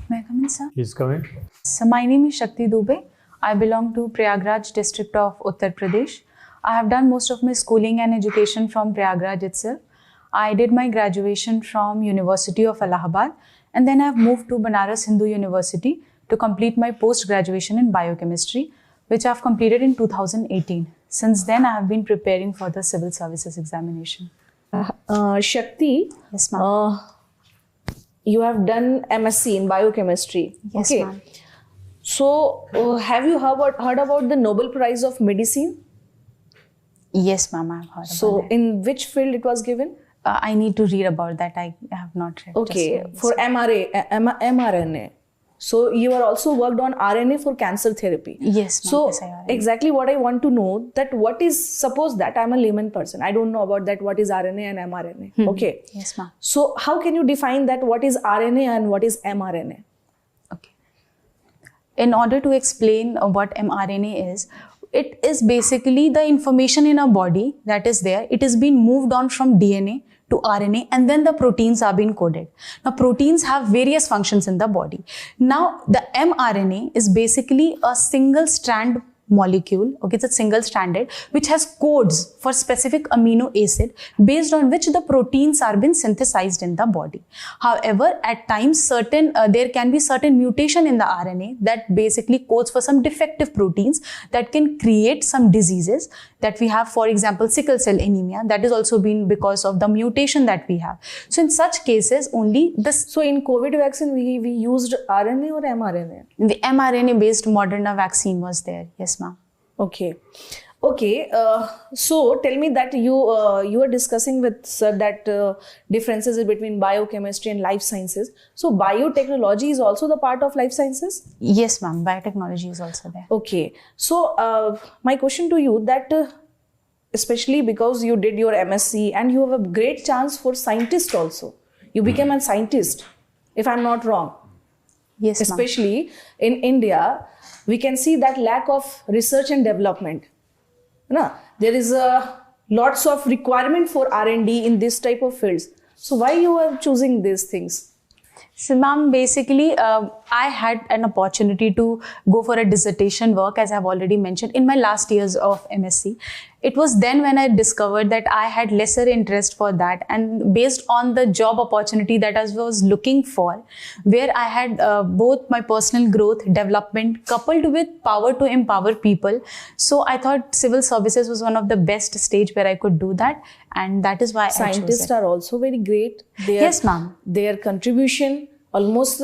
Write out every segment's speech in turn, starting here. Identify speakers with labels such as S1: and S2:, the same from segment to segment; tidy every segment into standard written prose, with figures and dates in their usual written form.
S1: May I come in, sir?
S2: Please come in.
S1: So my name is SHAKTI DUBEY. I belong to Prayagraj district of Uttar Pradesh. I have done most of my schooling and education from Prayagraj itself. I did my graduation from University of Allahabad, and then I have moved to Banaras Hindu University to complete my post-graduation in biochemistry, which I have completed in 2018. Since then, I have been preparing for the civil services examination.
S3: Shakti,
S1: Yes, ma'am.
S3: you have done MSc in biochemistry.
S1: Yes,
S3: okay.
S1: ma'am.
S3: So, have you heard about the Nobel Prize of Medicine?
S1: Yes, ma'am, I have heard
S3: So,
S1: about it.
S3: in which field it was given?
S1: I need to read about that. I have not read.
S3: Okay,
S1: just
S3: for mRNA. So, you are also worked on RNA for cancer therapy.
S1: Yes, ma'am.
S3: So,
S1: Yes, I have.
S3: exactly what I want to know, that what is, suppose that I'm a layman person, I don't know about that, what is RNA and mRNA. Okay.
S1: Yes, ma'am.
S3: So, how can you define that what is RNA and what is mRNA?
S1: Okay. In order to explain what mRNA is, it is basically the information in our body that is there. It is being moved on from DNA to RNA, and then the proteins are being coded. Now, proteins have various functions in the body. Now, the mRNA is basically a single strand molecule, okay, it's a single stranded, which has codes for specific amino acid based on which the proteins are being synthesized in the body. However, at times there can be certain mutation in the RNA that basically codes for some defective proteins that can create some diseases that we have. For example, sickle cell anemia, that is also been because of the mutation that we have. So in such cases, only
S3: So in COVID vaccine, we used RNA or mRNA?
S1: the mRNA based Moderna vaccine was there. Yes, ma'am.
S3: Okay. Okay. So tell me that you are discussing with sir that differences between biochemistry and life sciences. So biotechnology is also the part of life sciences?
S1: Yes, ma'am. Biotechnology is also there.
S3: Okay. So my question to you that especially because you did your MSc and you have a great chance for scientist also. You became a scientist, if I'm not wrong.
S1: Yes, ma'am.
S3: Especially in India, we can see that lack of research and development. No, there is lots of requirement for R&D in this type of fields. So why you are choosing these things?
S1: So, ma'am, basically, I had an opportunity to go for a dissertation work, as I've already mentioned, in my last years of MSc. It was then when I discovered that I had lesser interest for that, and based on the job opportunity that I was looking for, where I had both my personal growth, development, coupled with power to empower people. So I thought civil services was one of the best stage where I could do that, and that is why
S3: Scientists
S1: I chose it.
S3: are also very great.
S1: Yes, ma'am.
S3: Their contribution, almost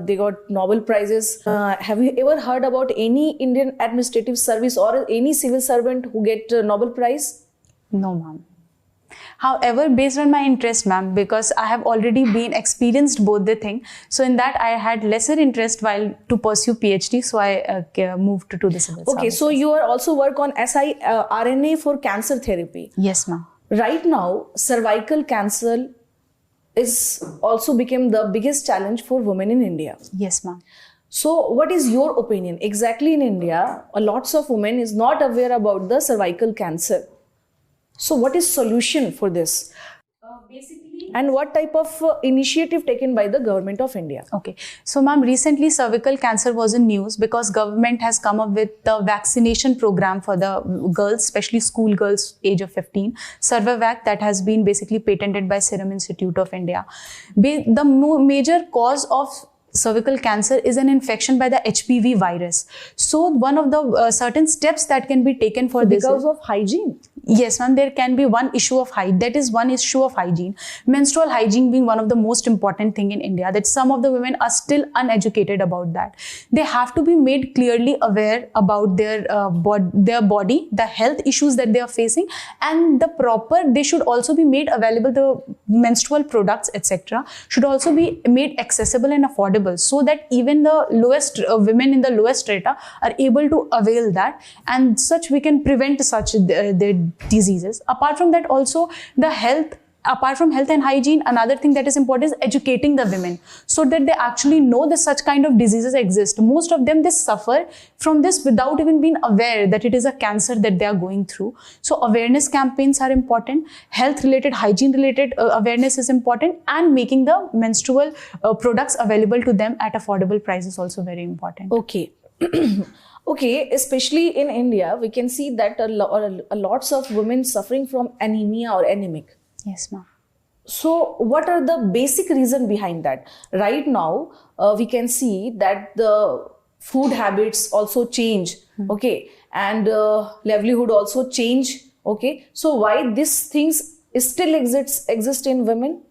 S3: they got Nobel Prizes. Have you ever heard about any Indian administrative service or any civil servant who get Nobel Prize?
S1: No, ma'am. However, based on my interest, ma'am, because I have already been experienced both the thing, so in that I had lesser interest while to pursue PhD, so I moved to the civil
S3: Okay,
S1: services.
S3: so you are also work on siRNA for cancer therapy.
S1: Yes, ma'am.
S3: Right now, cervical cancer is also became the biggest challenge for women in India.
S1: Yes, ma'am.
S3: So what is your opinion? Exactly in India, lots of women is not aware about the cervical cancer. So what is solution for this? And what type of initiative taken by the government of India?
S1: Okay. So, ma'am, recently cervical cancer was in news because government has come up with the vaccination program for the girls, especially school girls age of 15, Cervavac, that has been basically patented by Serum Institute of India. The major cause of cervical cancer is an infection by the HPV virus. So, one of the certain steps that can be taken for this
S3: because of hygiene.
S1: Yes, ma'am, there can be one issue of hygiene. That is one issue of hygiene. Menstrual hygiene being one of the most important thing in India, that some of the women are still uneducated about that. They have to be made clearly aware about their body, the health issues that they are facing, and they should also be made available, the menstrual products, etc. should also be made accessible and affordable, so that even the lowest women in the lowest strata are able to avail that, and such we can prevent such the diseases. Apart from that, also the health apart from health and hygiene, another thing that is important is educating the women so that they actually know that such kind of diseases exist. Most of them, they suffer from this without even being aware that it is a cancer that they are going through. So awareness campaigns are important. Health related, hygiene related awareness is important, and making the menstrual products available to them at affordable prices is also very important.
S3: Okay. Okay, especially in India, we can see that lots of women suffering from anemia or anemic.
S1: Yes, ma'am.
S3: So what are the basic reason behind that? Right now, we can see that the food habits also change, okay, and livelihood also change, okay. So why these things still exist in women?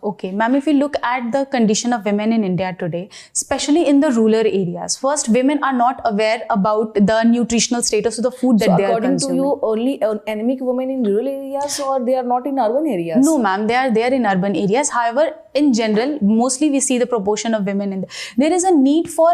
S1: Okay, ma'am, if we look at the condition of women in India today, especially in the rural areas, first, women are not aware about the nutritional status of the food that they are consuming.
S3: So according to you, only anemic women in rural areas, or they are not in urban areas?
S1: No, ma'am, they are there in urban areas. However, in general, mostly we see the proportion of women in there is a need for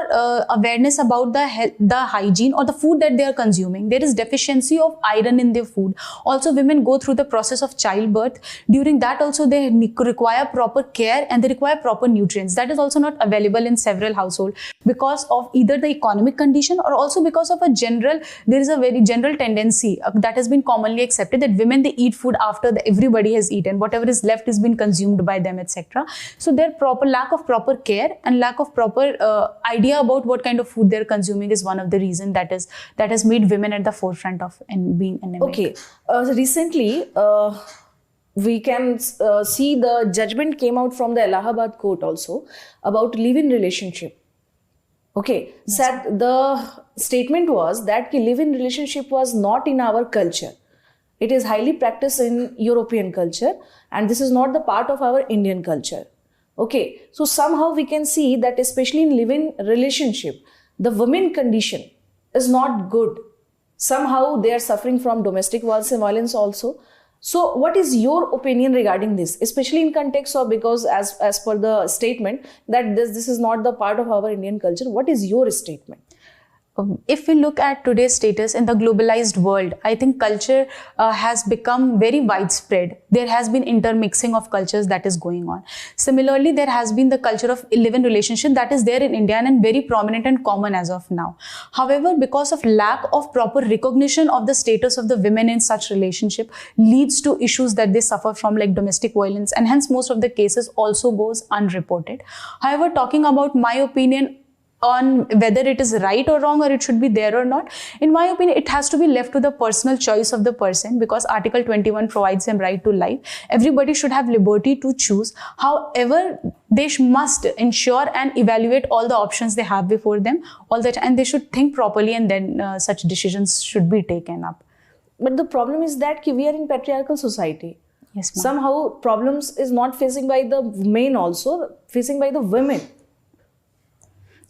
S1: awareness about the health, the hygiene, or the food that they are consuming. There is deficiency of iron in their food. Also, women go through the process of childbirth. During that also, they require proper care and they require proper nutrients. That is also not available in several households because of either the economic condition or also because of there is a very general tendency that has been commonly accepted that women, they eat food after everybody has eaten. Whatever is left is been consumed by them, etc. So their lack of proper care and lack of proper idea about what kind of food they're consuming is one of the reasons that has made women at the forefront of being anemic.
S3: Okay, recently we can see the judgment came out from the Allahabad court also about live-in relationship. Okay, yes. Said the statement was that live-in relationship was not in our culture. It is highly practiced in European culture, and this is not the part of our Indian culture. Okay, so somehow we can see that especially in live-in relationship, the women condition is not good. Somehow they are suffering from domestic violence also. So what is your opinion regarding this, especially in context of, because as per the statement that this is not the part of our Indian culture, what is your statement?
S1: If we look at today's status in the globalized world, I think culture has become very widespread. There has been intermixing of cultures that is going on. Similarly, there has been the culture of live-in relationship that is there in India and very prominent and common as of now. However, because of lack of proper recognition of the status of the women in such relationship leads to issues that they suffer from, like domestic violence, and hence most of the cases also goes unreported. However, talking about my opinion on whether it is right or wrong or it should be there or not, in my opinion, it has to be left to the personal choice of the person, because Article 21 provides them right to life. Everybody should have liberty to choose. However, they must ensure and evaluate all the options they have before them all that, and they should think properly, and then such decisions should be taken up.
S3: But the problem is that we are in patriarchal society.
S1: Yes, ma'am.
S3: Somehow problems is not facing by the men, also facing by the women.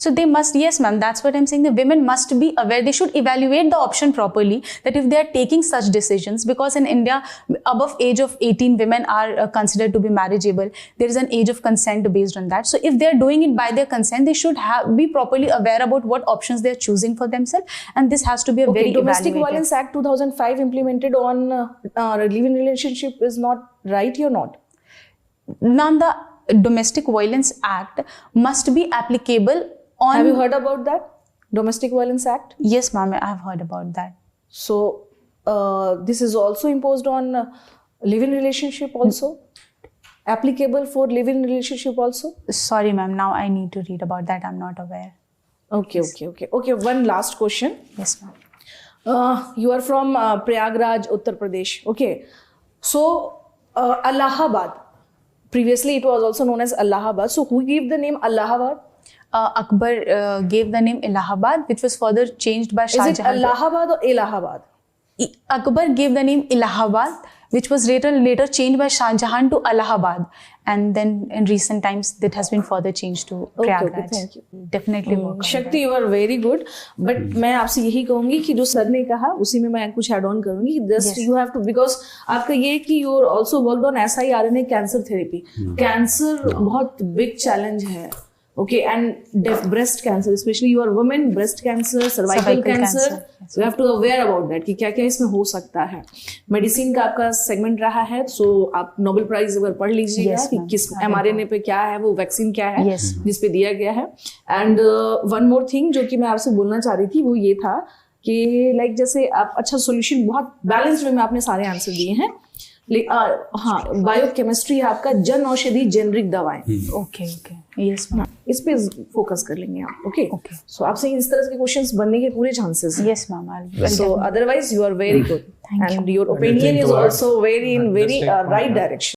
S1: So they must, yes ma'am, that's what I'm saying. The women must be aware. They should evaluate the option properly, that if they are taking such decisions, because in India, above age of 18, women are considered to be marriageable. There is an age of consent based on that. So if they are doing it by their consent, they should be properly aware about what options they are choosing for themselves. And this has to be a very
S3: Domestic Violence Act 2005 implemented on live-in relationship is not right or not?
S1: Now, the Domestic Violence Act must be applicable on...
S3: Have you heard about that? Domestic Violence Act?
S1: Yes, ma'am, I have heard about that.
S3: So, this is also imposed on live-in relationship also? Applicable for live-in relationship also?
S1: Sorry, ma'am, now I need to read about that. I'm not aware.
S3: Okay, okay. One last question.
S1: Yes, ma'am.
S3: You are from Prayagraj, Uttar Pradesh. Okay. So, Allahabad. Previously, it was also known as Allahabad. So, who gave the name Allahabad?
S1: Akbar gave the name Allahabad, which was further changed by Shah Jahan.
S3: Is it Allahabad or Allahabad?
S1: Akbar gave the name Allahabad, which was later changed by Shah Jahan to Allahabad. And then in recent times, that has been further changed to Prayagraj.
S3: Okay, thank you.
S1: Definitely work.
S3: Shakti, you are very good. But मैं आपसे यही कहूँगी कि जो sir ने कहा उसी में मैं कुछ add on करूँगी. Just you have to, because आपका ये कि you also worked on siRNA cancer therapy. Cancer बहुत big challenge है. Okay, and breast cancer, especially you are women, breast cancer, cervical cancer, you have to aware about that कि क्या क्या इसमें हो सकता है. मेडिसिन का आपका सेगमेंट रहा है, so आप नोबेल प्राइज एक बार पढ़ लीजिएगा कि किस mRNA पे क्या है, वो वैक्सीन क्या है जिस पे दिया गया है. एंड वन मोर थिंग जो कि मैं आपसे बोलना चाह रही थी वो ये था कि लाइक जैसे आप अच्छा सोल्यूशन बहुत बैलेंस्ड वे में आपने सारे आंसर दिए हैं. हाँ, बायोकेमिस्ट्री है आपका, जन औषधि जेनरिक दवाएं.
S1: ओके यस मैम,
S3: इस पे फोकस कर लेंगे आप. ओके सो आपसे इस तरह के क्वेश्चंस बनने के पूरे चांसेस हैं.
S1: Yes ma'am.
S3: So otherwise you are very good and your opinion is also very in very right direction.